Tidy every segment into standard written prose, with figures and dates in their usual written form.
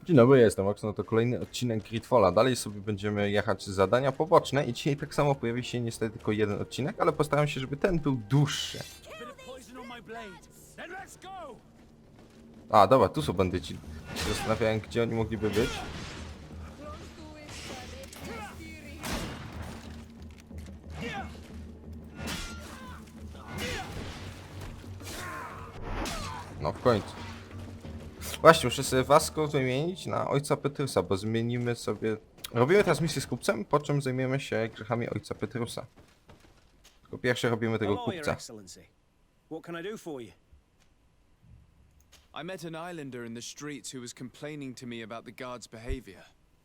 Dzień dobry, jestem Roxton, to kolejny odcinek GreedFalla. Dalej sobie będziemy jechać z zadania poboczne i dzisiaj tak samo pojawi się niestety tylko jeden odcinek, ale postaram się, żeby ten był dłuższy. A, dobra, tu są bandyci. Się zastanawiałem, gdzie oni mogliby być. No w końcu. Właśnie, muszę sobie Vasco wymienić na ojca Petrusa, bo zmienimy sobie... Robimy teraz misję z kupcem, po czym zajmiemy się grzechami ojca Petrusa. Tylko pierwsze robimy tego kupca. I met an islander in the streets who was complaining to me about the guard's behavior.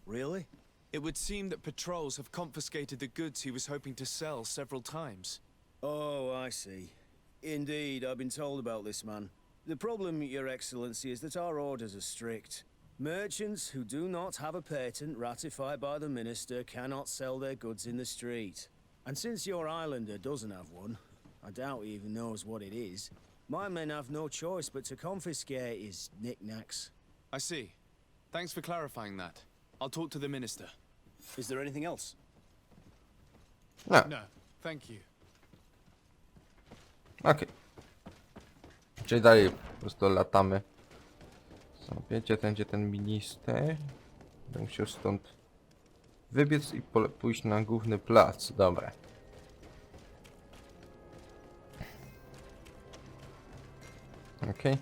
Really? It would seem that patrols have confiscated the goods he was hoping to sell several times. Oh, I see. Indeed, I've been told about this man. The problem, Your Excellency, is that our orders are strict. Merchants who do not have a patent ratified by the minister cannot sell their goods in the street. And since your islander doesn't have one, I doubt he even knows what it is, my men have no choice but to confiscate his knickknacks. I see. Thanks for clarifying that. I'll talk to the minister. Is there anything else? No, No, thank you. okej. Czyli dalej po prostu latamy. Wiecie, gdzie ten minister. Będę musiał stąd wybiec i pójść na główny plac. Dobra. Okej.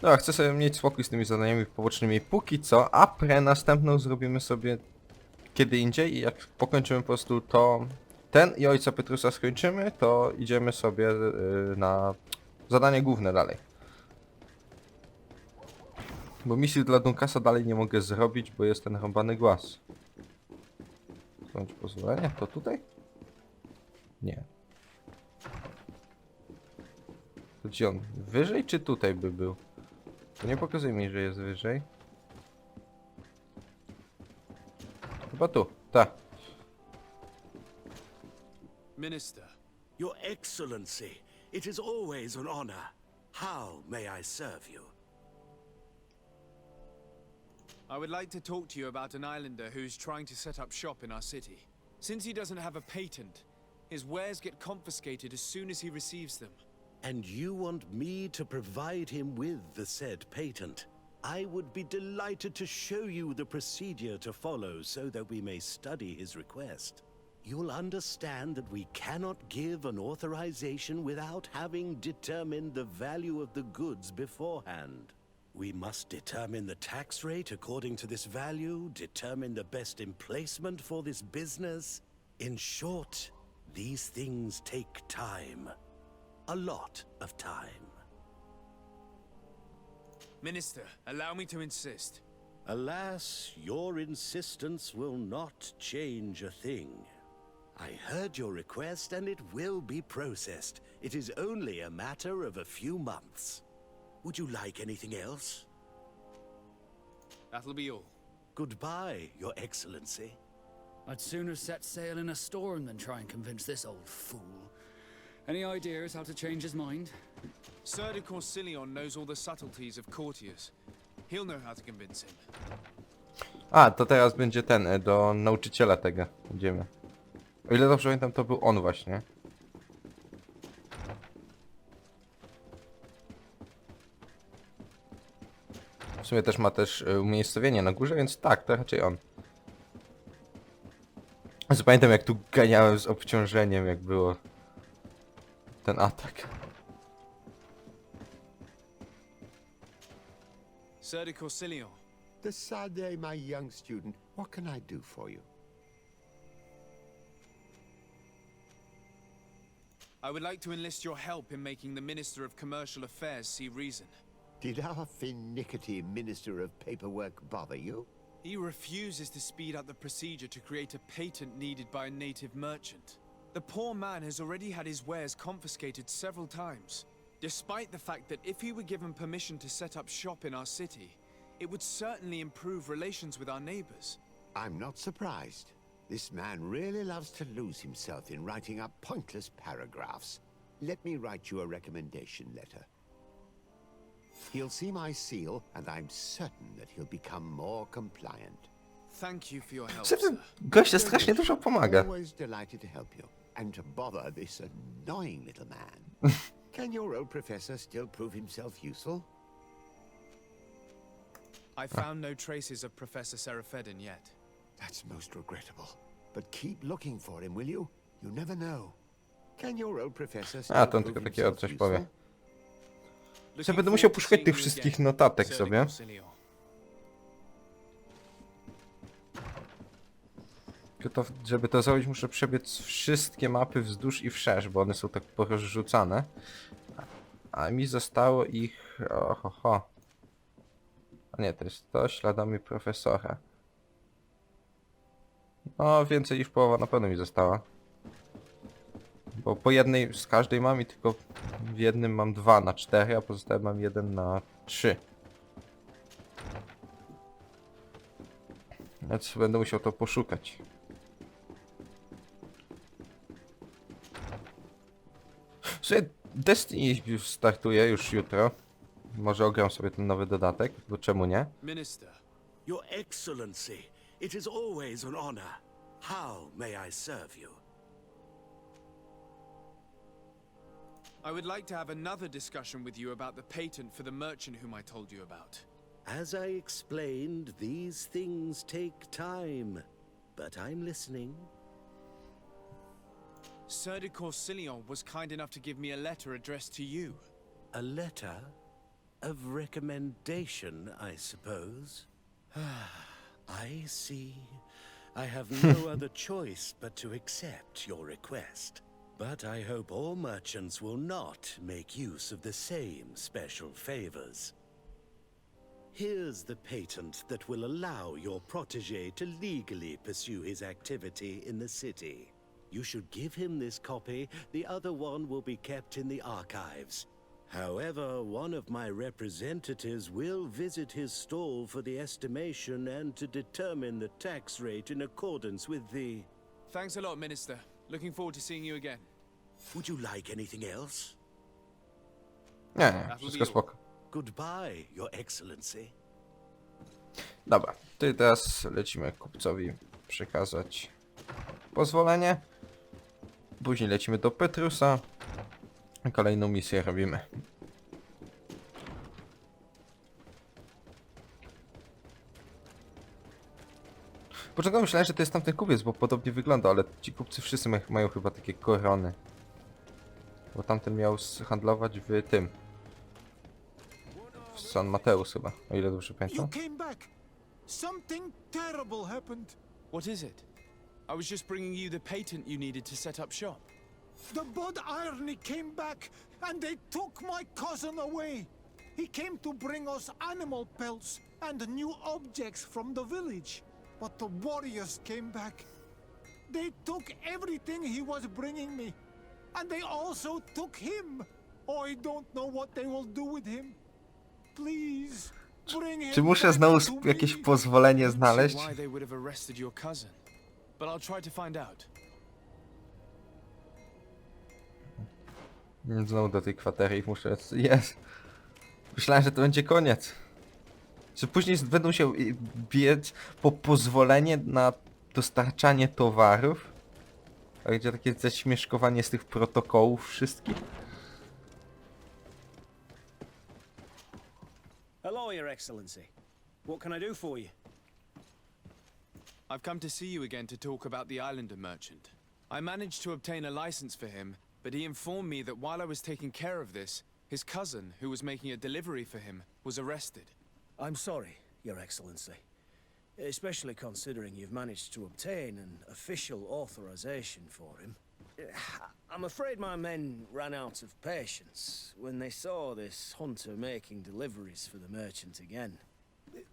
No, chcę sobie mieć spokój z tymi zadaniami pobocznymi póki co, a następną zrobimy sobie kiedy indziej i jak pokończymy po prostu to ten i ojca Petrusa skończymy, to idziemy sobie na zadanie główne dalej. Bo misji dla Dunkasa dalej nie mogę zrobić, bo jest ten rąbany głaz. Skądś pozwolenie? To tutaj? Nie. To gdzie on? Wyżej czy tutaj by był? To nie pokazuje mi, że jest wyżej. Chyba tu, tak. Minister, Your Excellency, it is always an honor. How may I serve you? I would like to talk to you about an islander who's trying to set up shop in our city. Since he doesn't have a patent, his wares get confiscated as soon as he receives them. And you want me to provide him with the said patent? I would be delighted to show you the procedure to follow so that we may study his request. You'll understand that we cannot give an authorization without having determined the value of the goods beforehand. We must determine the tax rate according to this value, determine the best emplacement for this business. In short, these things take time. A lot of time. Minister, allow me to insist. Alas, your insistence will not change a thing. I heard your request and it will be processed. It is only a matter of a few months. Would you like anything else? That'll be all. Goodbye, Your Excellency. I'd sooner set sail in a storm than try and convince this old fool. Any ideas how to change his mind? Sir de Corsilion knows all the subtleties of courtiers. He'll know how to convince him. A, to teraz będzie ten, do nauczyciela tego. Idziemy. O ile dobrze pamiętam, to był on właśnie. W sumie też ma umiejscowienie na górze, więc tak, to raczej on. Pamiętam jak tu ganiałem z obciążeniem, jak było ten atak. Sir de Corsilion. Decidez, my young student, what can I do for you? I would like to enlist your help in making the Minister of Commercial Affairs see reason. Did our finicky Minister of Paperwork bother you? He refuses to speed up the procedure to create a patent needed by a native merchant. The poor man has already had his wares confiscated several times, despite the fact that if he were given permission to set up shop in our city, it would certainly improve relations with our neighbors. I'm not surprised. This man really loves to lose himself in writing up pointless paragraphs. Let me write you a recommendation letter. He'll see my seal, and I'm certain that he'll become more compliant. Thank you for your help, Serio, sir. goście strasznie dużo pomaga. Always delighted to help you, and to bother this annoying little man. Can your old professor still prove himself useful? I found no traces of Professor Serafedin yet. That's most regrettable. But keep looking for him, will you? You never know. Can your old professor still A, to on prove tylko takiego himself coś powie. useful? Ja będę musiał poszukać tych wszystkich notatek sobie. Tylko to, żeby to zrobić, muszę przebiec wszystkie mapy wzdłuż i wszerz, bo one są tak porozrzucane. A mi zostało ich... Ohoho. A nie, to jest to, śladami profesora. No, więcej niż połowa na pewno mi została. Bo po jednej z każdej mam i tylko w jednym mam 2 na 4, a pozostałe mam 1 na 3. Więc będę musiał to poszukać. Słuchaj, Destiny startuje już jutro. Może ogram sobie ten nowy dodatek, bo czemu nie? Minister, Your Excellency, it is always an honor. How may I serve you? I would like to have another discussion with you about the patent for the merchant whom I told you about. As I explained, these things take time. But I'm listening. Sir de Corsillon was kind enough to give me a letter addressed to you. A letter of recommendation, I suppose. I see. I have no other choice but to accept your request. But I hope all merchants will not make use of the same special favors. Here's the patent that will allow your protege to legally pursue his activity in the city. You should give him this copy. The other one will be kept in the archives. However, one of my representatives will visit his stall for the estimation and to determine the tax rate in accordance with the... Thanks a lot, Minister. Looking forward to seeing you again. Would you like anything else? Nie, wszystko spoko. Goodbye, Your Excellency. Dobra, to teraz lecimy kupcowi przekazać pozwolenie. Później lecimy do Petrusa. Kolejną misję robimy. Początkowo myślałem, że to jest tamten kupiec, bo podobnie wygląda, ale ci kupcy wszyscy mają chyba takie korony. Bo tamten miał handlować w tym. W San Mateus chyba, o ile dobrze You pamiętam. came back. Something terrible happened. What is it? I was just bringing you the patent you needed to set up shop. The Bud Irony came back and they took my cousin away. He came to bring us animal pelts and new objects from the village. But the warriors came back. They took everything he was bringing me. And they also took him. I don't know what they will do with him. Please, bring him Czy muszę back znowu to jakieś me. pozwolenie znaleźć? Why they would have arrested your cousin. But I'll try to find out. Znowu do tej kwatery i muszę... Jest! Myślałem, że to będzie koniec. Że później będą się biec po pozwolenie na dostarczanie towarów. A gdzie takie zaśmieszkowanie z tych protokołów wszystkich. Hello, Your Excellency. What can I do for you? I've come to see you again to talk about the Islander merchant. I managed to obtain a license for him, but he informed me that while I was taking care of this, his cousin, who was making a delivery for him, was arrested. I'm sorry, Your Excellency. Especially considering you've managed to obtain an official authorization for him. I'm afraid my men ran out of patience when they saw this hunter making deliveries for the merchant again.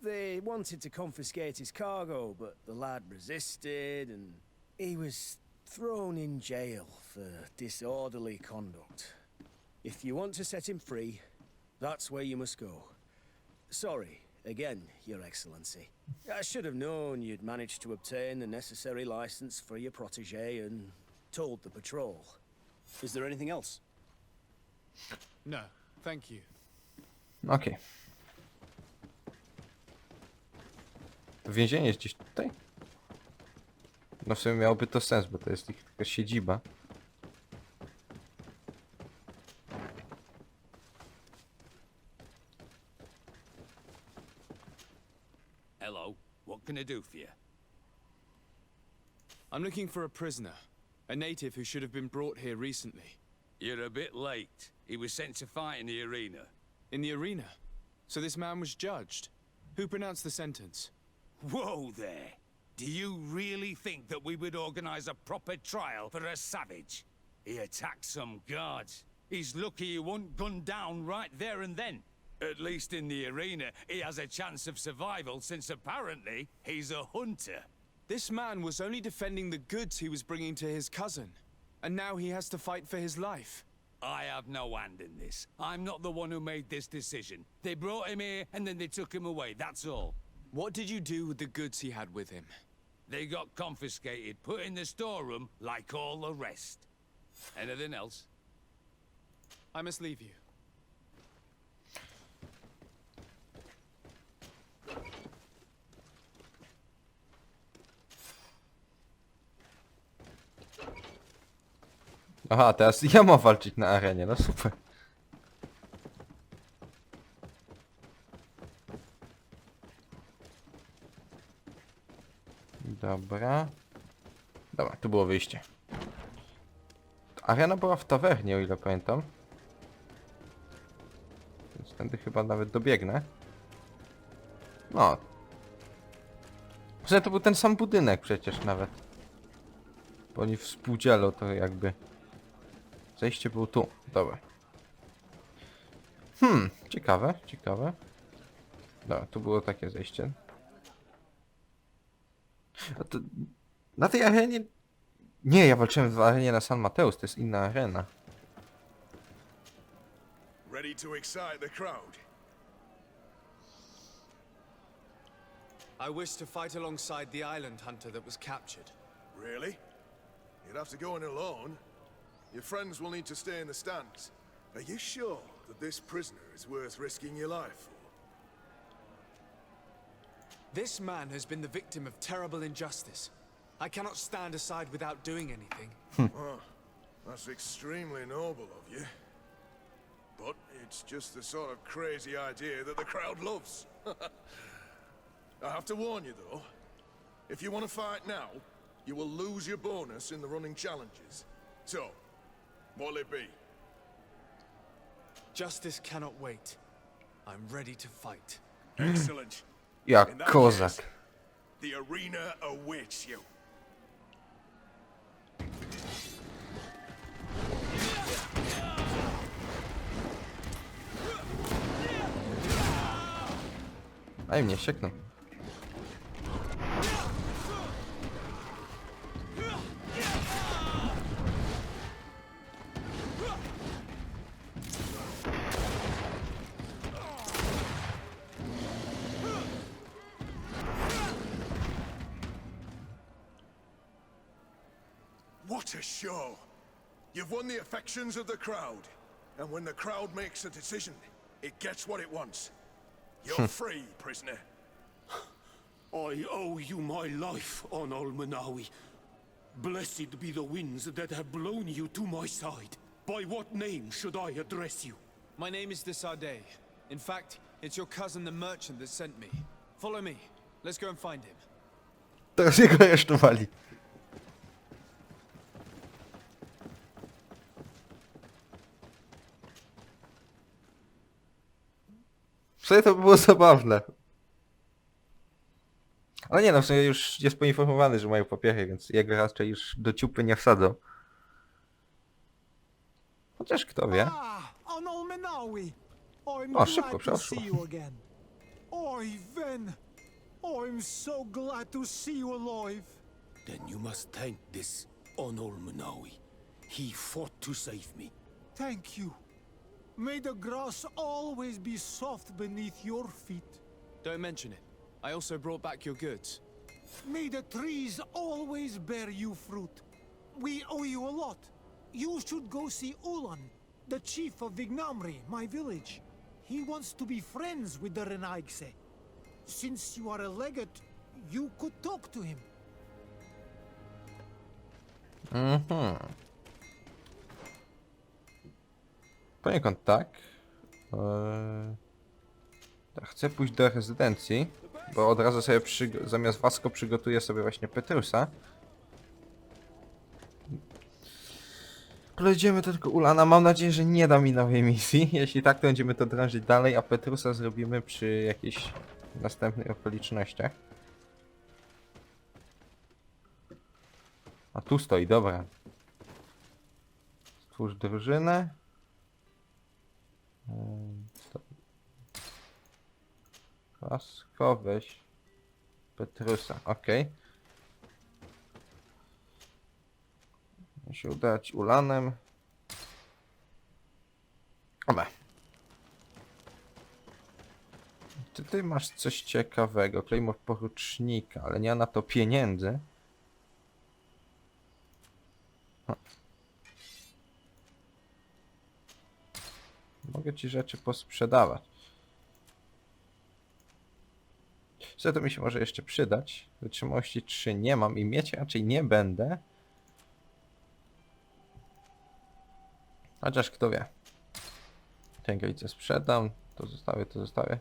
They wanted to confiscate his cargo, but the lad resisted and he was thrown in jail for disorderly conduct. If you want to set him free, that's where you must go. Sorry, again, Your Excellency. I should have known you'd managed to obtain the necessary license for your protege and told the patrol. Is there anything else? No, thank you. Okej. To więzienie jest gdzieś tutaj? No w sumie miałoby to sens, bo to jest ich taka siedziba. Hello, what can I do for you? I'm looking for a prisoner. A native who should have been brought here recently. You're a bit late. He was sent to fight in the arena. In the arena? So this man was judged? Who pronounced the sentence? Whoa there! Do you really think that we would organize a proper trial for a savage? He attacked some guards. He's lucky he wasn't gunned down right there and then. At least in the arena, he has a chance of survival since apparently he's a hunter. This man was only defending the goods he was bringing to his cousin. And now he has to fight for his life. I have no hand in this. I'm not the one who made this decision. They brought him here and then they took him away, that's all. What did you do with the goods he had with him? They got confiscated, put in the storeroom like all the rest. Anything else? I must leave you. Aha, teraz ja mam walczyć na arenie, no super. Dobra. Dobra, tu było wyjście. Arena była w tawernie, o ile pamiętam. Więc tędy chyba nawet dobiegnę. No. Przecież to był ten sam budynek przecież nawet. Bo oni współdzielą to jakby. Zejście było tu. Dobra. Ciekawe, ciekawe. Dobra, tu było takie zejście. A to na tej arenie... Nie, ja walczyłem w arenie na San Mateus, to jest inna arena. Ready to excite the crowd? I wish to fight alongside the island hunter that was captured. Really? You'd have to go in alone. Your friends will need to stay in the stands. Are you sure that this prisoner is worth risking your life for? This man has been the victim of terrible injustice. I cannot stand aside without doing anything. Oh, that's extremely noble of you. But it's just the sort of crazy idea that the crowd loves. I have to warn you, though. If you want to fight now, you will lose your bonus in the running challenges. So, what'll it be? Justice cannot wait. I'm ready to fight. Excellent. Jak In that kozak. case, the arena awaits you. Aj mnie sieknął. What a show! You've won the affections of the crowd. And when the crowd makes a decision, it gets what it wants. You're free, prisoner. I owe you my life, Onol Manawi. Blessed be the winds that have blown you to my side. By what name should I address you? My name is Desade. In fact, it's your cousin the merchant that sent me. Follow me. Let's go and find him. Teraz jego aresztowali. W sumie to by było zabawne. Ale nie no, w sumie już jest poinformowany, że mają papiery, więc jego raczej już do ciupy nie wsadzą. Chociaż kto wie. Onol Menawi. I'm O, szybko glad to przeszło. see you again. Oi, Ven. I'm so glad to see you alive. Then you must thank this Onol Manawi. He fought to save me. Thank you. May the grass always be soft beneath your feet. Don't mention it. I also brought back your goods. May the trees always bear you fruit. We owe you a lot. You should go see Ulan, the chief of Vignamri, my village. He wants to be friends with the Renaigse. Since you are a legate, you could talk to him. Mhm. Poniekąd tak. Chcę pójść do rezydencji, bo od razu sobie zamiast Vasco przygotuję sobie właśnie Petrusa. Pojedziemy tylko Ulana. Mam nadzieję, że nie da mi nowej misji. Jeśli tak, to będziemy to drążyć dalej, a Petrusa zrobimy przy jakichś następnych okolicznościach. A tu stoi, dobra. Stwórz drużynę. Vasco, weź Petrusa, okej. Musi udać Ulanem. Oba. Ty masz coś ciekawego. Claymore porucznika, ale nie ma na to pieniędzy. Mogę ci rzeczy posprzedawać. Co to mi się może jeszcze przydać? Wytrzymałości 3 nie mam i mieć raczej nie będę. Chociaż kto wie. Rękawice sprzedam. To zostawię, to zostawię.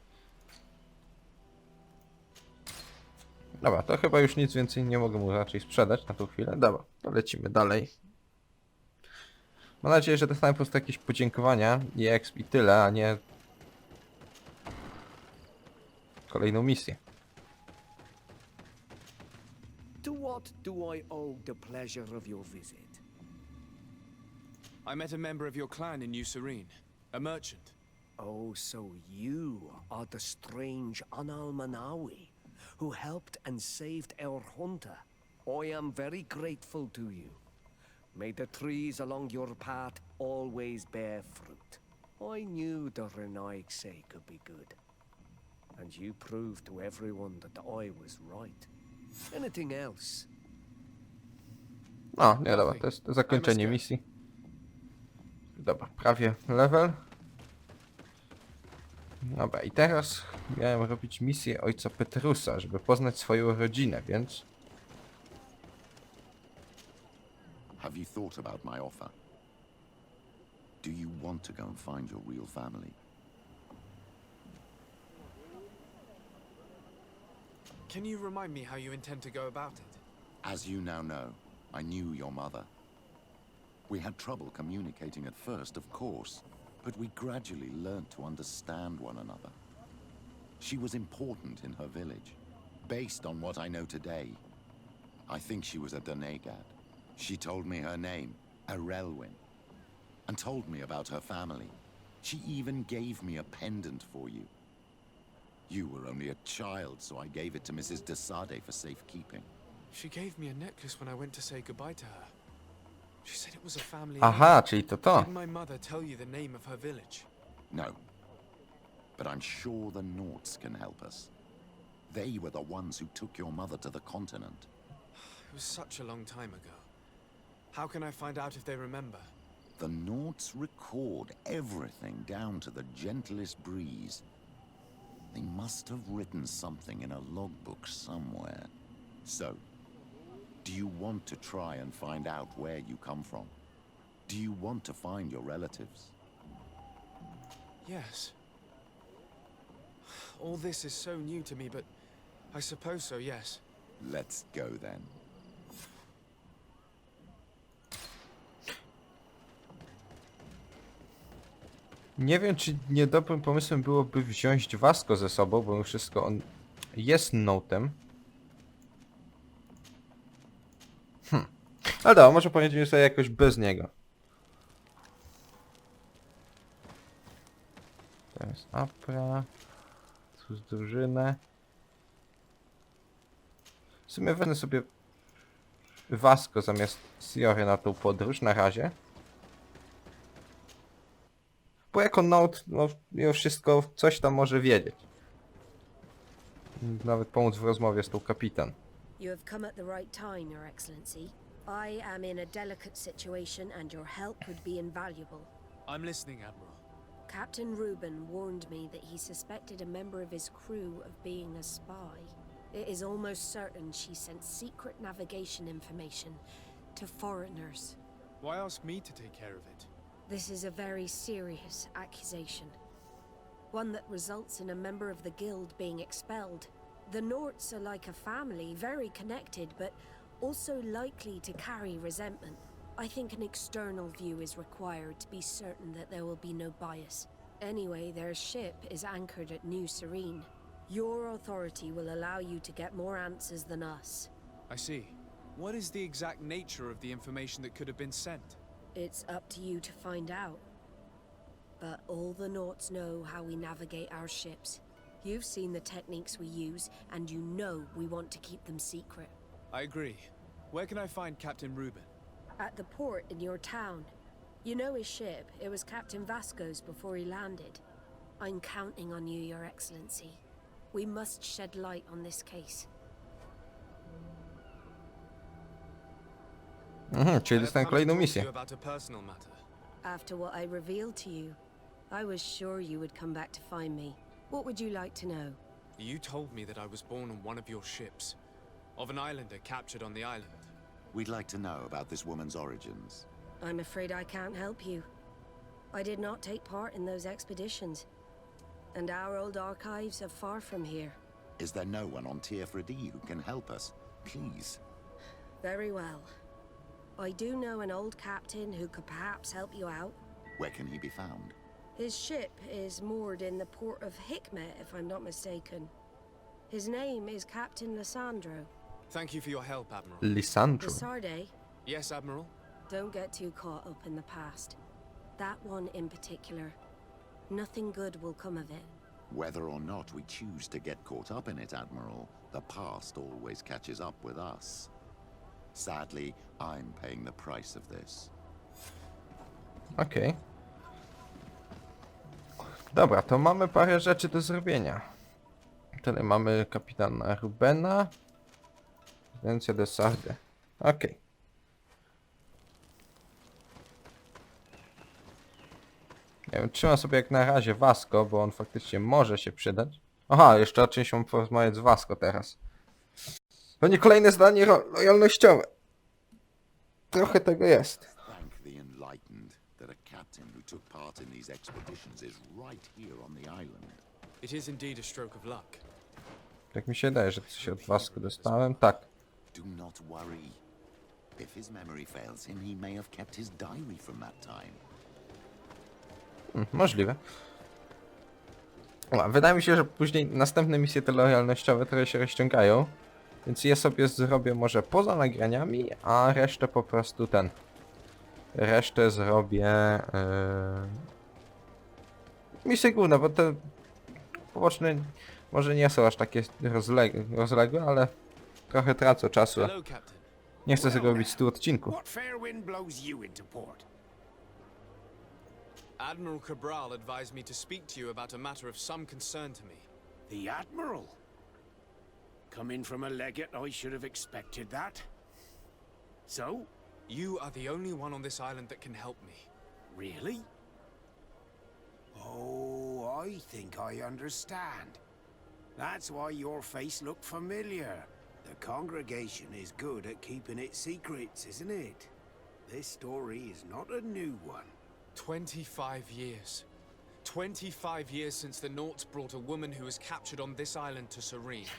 Dobra, to chyba już nic więcej nie mogę mu raczej sprzedać na tą chwilę. Dobra, to lecimy dalej. Mam nadzieję, że dostanę po prostu jakieś podziękowania i exp i tyle, a nie kolejną misję. To what do I owe the pleasure of your visit? I met a member of your clan in New Serene, a merchant. Oh, so you are the strange Analmanawi who helped and saved our hunter. I am very grateful to you. May the trees along your path always bear fruit. I knew the Renaigse could be good. And you proved to everyone that I was right. Anything else? No, nie, dobra, to jest zakończenie misji. Dobra, prawie level. Dobra, i teraz miałem robić misję ojca Petrusa, żeby poznać swoją rodzinę, więc... Have you thought about my offer? Do you want to go and find your real family? Can you remind me how you intend to go about it? As you now know, I knew your mother. We had trouble communicating at first, of course, but we gradually learned to understand one another. She was important in her village. Based on what I know today, I think she was a Donegad. She told me her name, Arelwyn, and told me about her family. She even gave me a pendant for you. You were only a child, so I gave it to Mrs. de Sade for safekeeping. She gave me a necklace when I went to say goodbye to her. She said it was a family Aha, name. czyli to. Did my mother tell you the name of her village? No, but I'm sure the Norts can help us. They were the ones who took your mother to the continent. It was such a long time ago. How can I find out if they remember? The Norts record everything down to the gentlest breeze. They must have written something in a logbook somewhere. So, do you want to try and find out where you come from? Do you want to find your relatives? Yes. All this is so new to me, but I suppose so, yes. Let's go then. Nie wiem, czy niedobrym pomysłem byłoby wziąć Vasco ze sobą, bo wszystko on jest notem. Ale dobra, może pojedziemy sobie jakoś bez niego. To jest Apra. Tu z drużynę. W sumie wezmę sobie Vasco zamiast Siory na tą podróż na razie. Bo jako note, no mimo wszystko coś tam może wiedzieć. Nawet pomóc w rozmowie z tą kapitan. You have come at the right time, Your Excellency. I am in a delicate situation and your help would be invaluable. I'm listening, Admiral. Captain Reuben warned me that he suspected a member of his crew of being a spy. It is almost certain she sent secret navigation information to foreigners. Why ask me to take care of it? This is a very serious accusation. One that results in a member of the guild being expelled. The Norts are like a family, very connected, but also likely to carry resentment. I think an external view is required to be certain that there will be no bias. Anyway, their ship is anchored at New Serene. Your authority will allow you to get more answers than us. I see. What is the exact nature of the information that could have been sent? It's up to you to find out. But all the Norts know how we navigate our ships. You've seen the techniques we use, and you know we want to keep them secret. I agree. Where can I find Captain Reuben? At the port in your town. You know his ship. It was Captain Vasco's before he landed. I'm counting on you, Your Excellency. We must shed light on this case. Czyli dostanę kolejną misję. About a personal matter. After what I revealed to you, I was sure you would come back to find me. What would you like to know? You told me that I was born on one of your ships. Of an islander captured on the island. We'd like to know about this woman's origins. I'm afraid I can't help you. I did not take part in those expeditions. And our old archives are far from here. Is there no one on TF4D who can help us? Please. Very well. I do know an old captain who could perhaps help you out. Where can he be found? His ship is moored in the port of Hikmet, if I'm not mistaken. His name is Captain Lissandro. Thank you for your help, Admiral. Lissandro. Lissarde? Yes, Admiral? Don't get too caught up in the past. That one in particular. Nothing good will come of it. Whether or not we choose to get caught up in it, Admiral, the past always catches up with us. Sadly, I'm paying the price of this. Okej. Dobra, to mamy parę rzeczy do zrobienia. Tutaj mamy kapitana Rubena. Rezydencja de Sarde. Okej. Ja wiem, trzymam sobie jak na razie Vasco, bo on faktycznie może się przydać. Aha, jeszcze raczej się porozmawiać z Vasco teraz. To nie kolejne zdanie lojalnościowe. Trochę tego jest. Thank the enlightened that a captain who took part in these expeditions is right here on the island. It is indeed a stroke of luck. Tak mi się wydaje, że coś od Vasco dostałem. Tak. Do not worry. If his memory fails him, he may have kept his diary from that time. Możliwe. Wydaje mi się, że później następne misje te lojalnościowe trochę się rozciągają. Więc je sobie zrobię może poza nagraniami, a resztę po prostu resztę zrobię... misje główne, bo te poboczne może nie są aż takie rozległe, ale trochę tracę czasu. Nie chcę sobie robić 100 odcinków. Admiral Cabral advised me to speak to you about a matter of some concern to me. The Admiral? Coming from a legate, I should have expected that. So? You are the only one on this island that can help me. Really? Oh, I think I understand. That's why your face looked familiar. The congregation is good at keeping its secrets, isn't it? This story is not a new one. 25 years. 25 years since the Norts brought a woman who was captured on this island to Serene.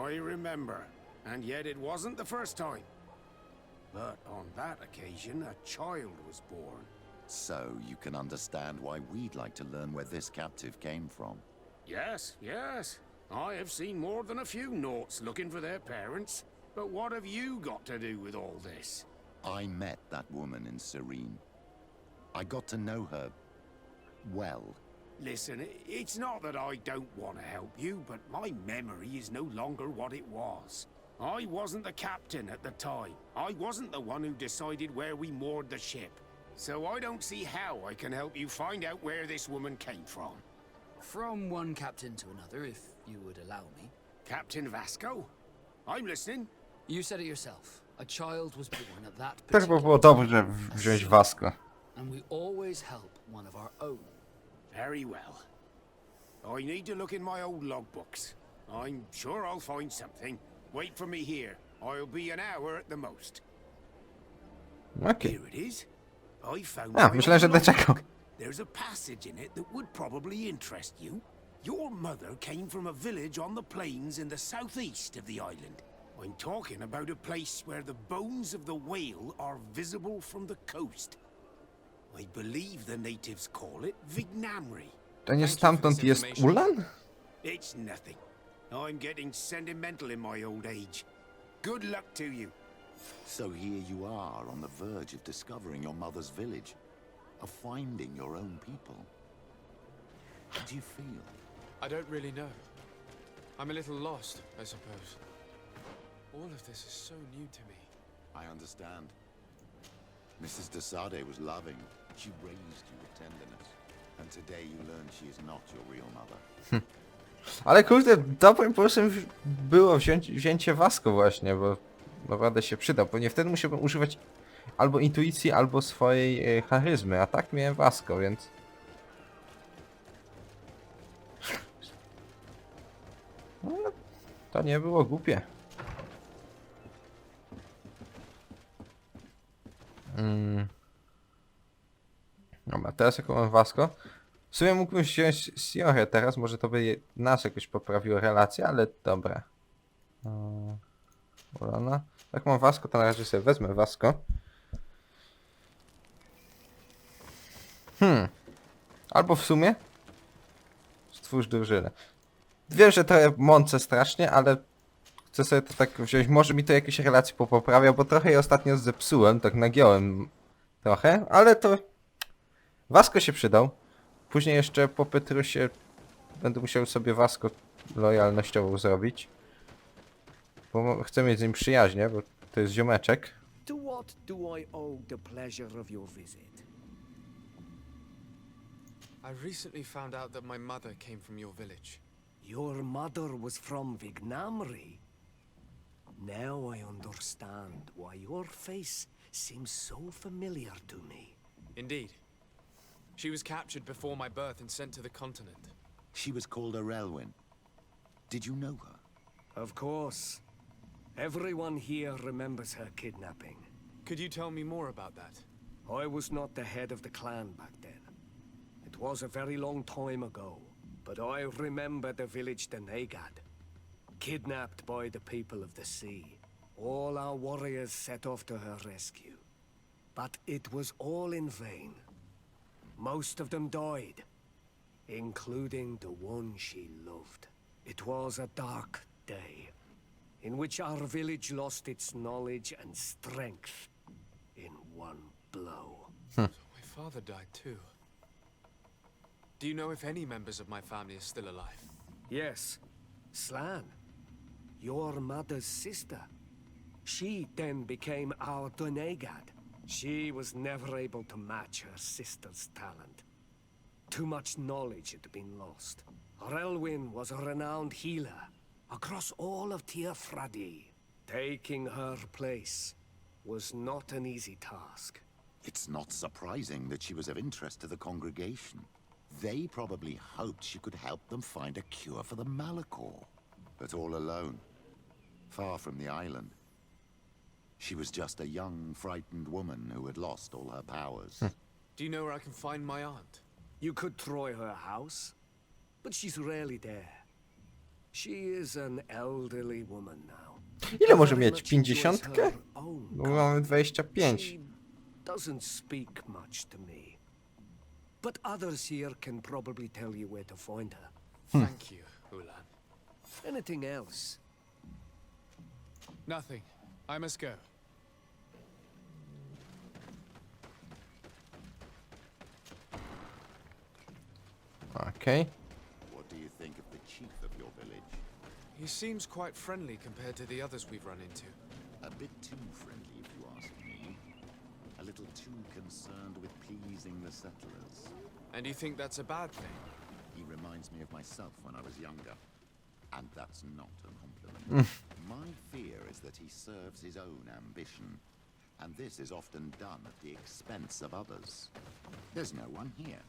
I remember, and yet it wasn't the first time. But on that occasion, a child was born. So you can understand why we'd like to learn where this captive came from. Yes, yes. I have seen more than a few Norts looking for their parents. But what have you got to do with all this? I met that woman in Serene. I got to know her well. Listen, it's not that I don't want to help you, but my memory is no longer what it was. I wasn't the captain at the time. I wasn't the one who decided where we moored the ship. So I don't see how I can help you find out where this woman came from. From one captain to another, if you would allow me. Captain Vasco? I'm listening. You said it yourself. A child was born at that Też by było dobrze wziąć Vasco. And we always help one of our own. Very well. I need to look in my old logbooks. I'm sure I'll find something. Wait for me here. I'll be an hour at the most. Okej. Here it is. I found A, my myślałem, że old do czego. logbook. There's a passage in it that would probably interest you. Your mother came from a village on the plains in the southeast of the island. I'm talking about a place where the bones of the whale are visible from the coast. I believe the natives call it Vignamri. To nie stamtąd jest Ulan? It's nothing. I'm getting sentimental in my old age. Good luck to you. So here you are on the verge of discovering your mother's village, of finding your own people. How do you feel? I don't really know. I'm a little lost, I suppose. All of this is so new to me. I understand. Mrs. de Sade was loving. She raised you with tenderness. And today you learn she is not your real mother. Ale kurde, dobrym pomysłem było wzięcie Vasco właśnie, bo naprawdę się przydał. Pewnie wtedy musiałbym używać albo intuicji, albo swojej charyzmy, a tak miałem Vasco, więc... No, to nie było głupie. Dobra, teraz jaką mam Vasco? W sumie mógłbym wziąć Siorę teraz, może to by nas jakoś poprawiło relację, ale dobra. Ulana. Jak mam Vasco, to na razie sobie wezmę Vasco. Albo w sumie stwórz drużynę. Wiem, że trochę mącę strasznie, ale chcę sobie to tak wziąć. Może mi to jakieś relacje poprawia, bo trochę je ostatnio zepsułem, tak nagiąłem trochę, ale to Vasco się przydał. Później jeszcze po Petrusie będę musiał sobie Vasco lojalnościową zrobić. Bo chcę mieć z nim przyjaźnie, bo to jest ziomeczek. To what do I owe the pleasure of your visit? I recently found out that my mother came from your village. Your mother was from Vignamri. Now I understand why your face seems so familiar to me. Indeed. She was captured before my birth and sent to the continent. She was called Arelwyn. Did you know her? Of course. Everyone here remembers her kidnapping. Could you tell me more about that? I was not the head of the clan back then. It was a very long time ago, but I remember the village Denegad, kidnapped by the people of the sea. All our warriors set off to her rescue, but it was all in vain. Most of them died, including the one she loved. It was a dark day, in which our village lost its knowledge and strength in one blow. So my father died too. Do you know if any members of my family are still alive? Yes, Slan, your mother's sister. She then became our Donegad. She was never able to match her sister's talent. Too much knowledge had been lost. Relwyn was a renowned healer across all of Tiafradi. Taking her place was not an easy task. It's not surprising that she was of interest to the congregation. They probably hoped she could help them find a cure for the Malachor. But all alone, far from the island. She was just a young, frightened woman who had lost all her powers. Do you know where I can find my aunt? You could try her house, but she's rarely there. She is an elderly woman now. Ile może mieć? 50? Bo mamy 25. She doesn't speak much to me. But others here can probably tell you where to find her. Thank you, Ulan. Anything else? Nothing. I must go. Okay. What do you think of the chief of your village? He seems quite friendly compared to the others we've run into. A bit too friendly, if you ask me. A little too concerned with pleasing the settlers. And you think that's a bad thing? He reminds me of myself when I was younger. And that's not a compliment. My fear is that he serves his own ambition. And this is often done at the expense of others. There's no one here.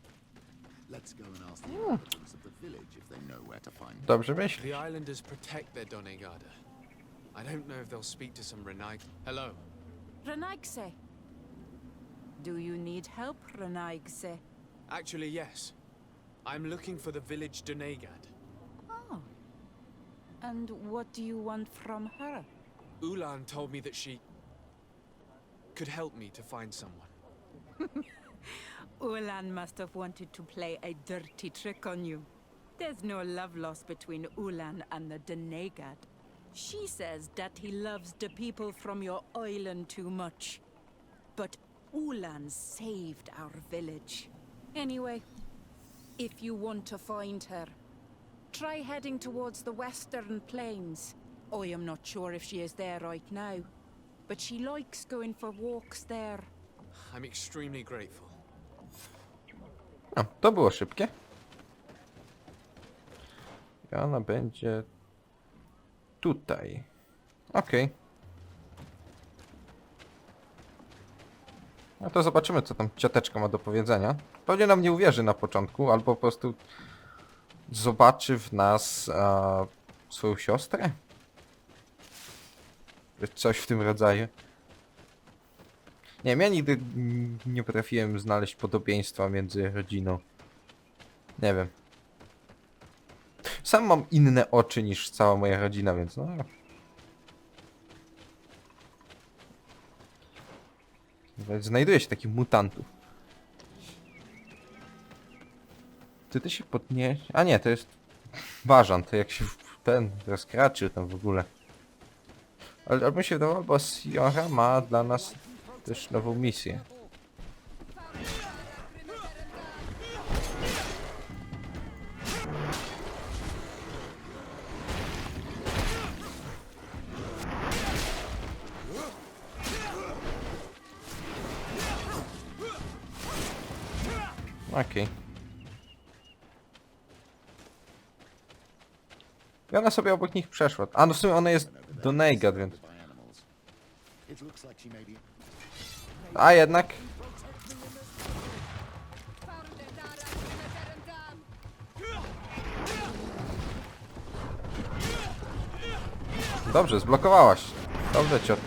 Let's go and ask the inhabitants of the village if they know where to find Dobrze myślisz. The islanders protect their Donegada. I don't know if they'll speak to some Renaig. Hello. Renaigse. Do you need help, Renaigse? Actually, yes. I'm looking for the village Donegad. Oh. And what do you want from her? Ulan told me that she could help me to find someone. Ulan must have wanted to play a dirty trick on you. There's no love lost between Ulan and the Donegad. She says that he loves the people from your island too much. But Ulan saved our village. Anyway, if you want to find her, try heading towards the western plains. I am not sure if she is there right now, but she likes going for walks there. I'm extremely grateful. O, to było szybkie. I ona będzie tutaj. Okej. No to zobaczymy, co tam cioteczka ma do powiedzenia. Pewnie nam nie uwierzy na początku, albo po prostu zobaczy w nas swoją siostrę. Coś w tym rodzaju. Nie wiem, ja nigdy nie potrafiłem znaleźć podobieństwa między rodziną. Nie wiem. Sam mam inne oczy niż cała moja rodzina, więc no... Znajduje się takich mutantów. Ty się podnieś... A nie, to jest... Bażan, to jak się ten rozkraczył tam w ogóle. Ale mi się wydawało, bo Siora ma dla nas też nową misję. Okej. I ona sobie obok nich przeszła. A no w sumie ona jest Donegad, więc... A jednak... Dobrze, zblokowałaś. Dobrze, ciotka.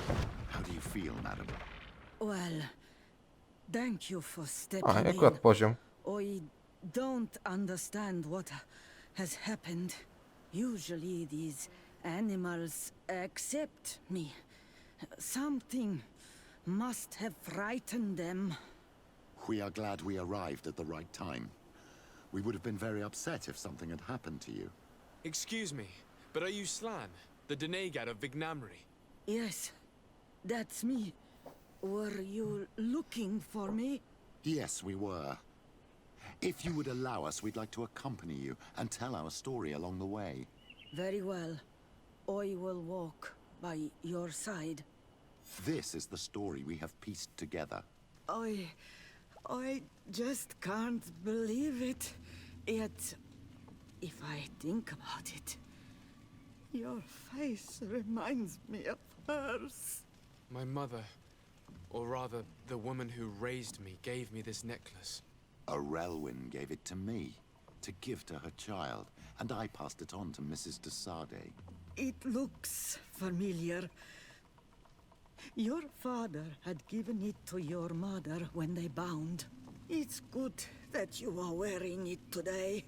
Well, thank you for stepping A, akurat poziom. I don't understand what has happened. Usually these animals accept me. Something must have frightened them. We are glad we arrived at the right time. We would have been very upset if something had happened to you. Excuse me, but are you Slan, the Donegad of Vignamri? Yes, that's me. Were you looking for me? Yes, we were. If you would allow us, we'd like to accompany you and tell our story along the way. Very well. I will walk by your side. This is the story we have pieced together. I just can't believe it. Yet, if I think about it, your face reminds me of hers. My mother, or rather, the woman who raised me, gave me this necklace. Arelwyn gave it to me, to give to her child, and I passed it on to Mrs. de Sade. It looks familiar. Your father had given it to your mother when they bound. It's good that you are wearing it today.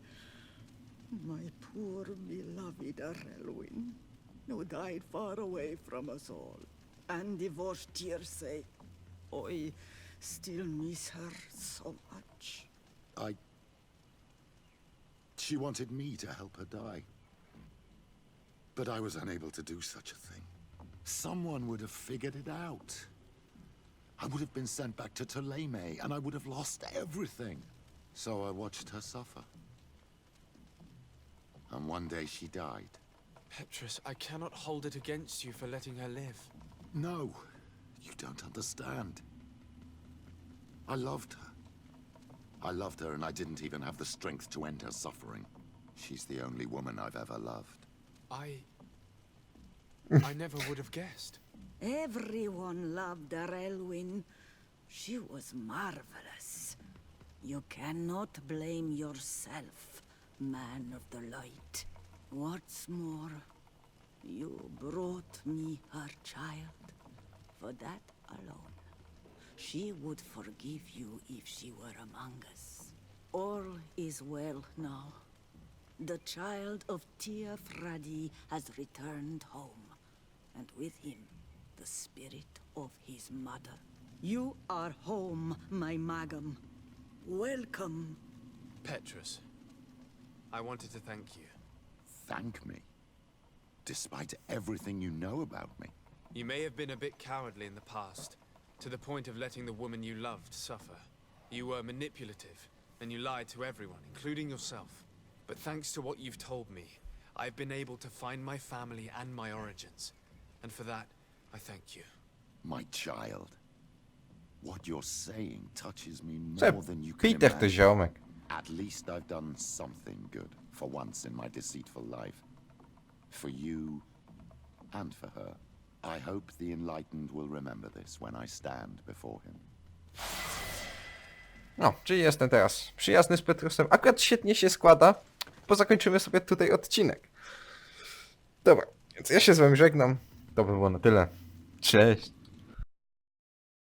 My poor beloved Arelwyn, who died far away from us all, and divorced Circe. I still miss her so much. She wanted me to help her die. But I was unable to do such a thing. Someone would have figured it out. I would have been sent back to Ptolemy, and I would have lost everything. So I watched her suffer. And one day she died. Petrus, I cannot hold it against you for letting her live. No, you don't understand. I loved her. I loved her, and I didn't even have the strength to end her suffering. She's the only woman I've ever loved. I never would have guessed. Everyone loved Arelwyn. She was marvelous. You cannot blame yourself, man of the light. What's more, you brought me her child. For that alone, she would forgive you if she were among us. All is well now. The child of Tia Fradi has returned home, and with him, the spirit of his mother. You are home, my Magam. Welcome. Petrus, I wanted to thank you. Thank me? Despite everything you know about me? You may have been a bit cowardly in the past, to the point of letting the woman you loved suffer. You were manipulative, and you lied to everyone, including yourself. But thanks to what you've told me, I've been able to find my family and my origins. And for that, I thank you. My child. What you're saying touches me Co, more than you can Peter to imagine. ziomek. At least I've done something good for once in my deceitful life. For you and for her. I hope the enlightened will remember this when I stand before him. No, czyli jestem teraz przyjazny z Petrusem. Akurat świetnie się składa, bo zakończymy sobie tutaj odcinek. Dobra, więc ja się z wami żegnam. To by było na tyle. Cześć.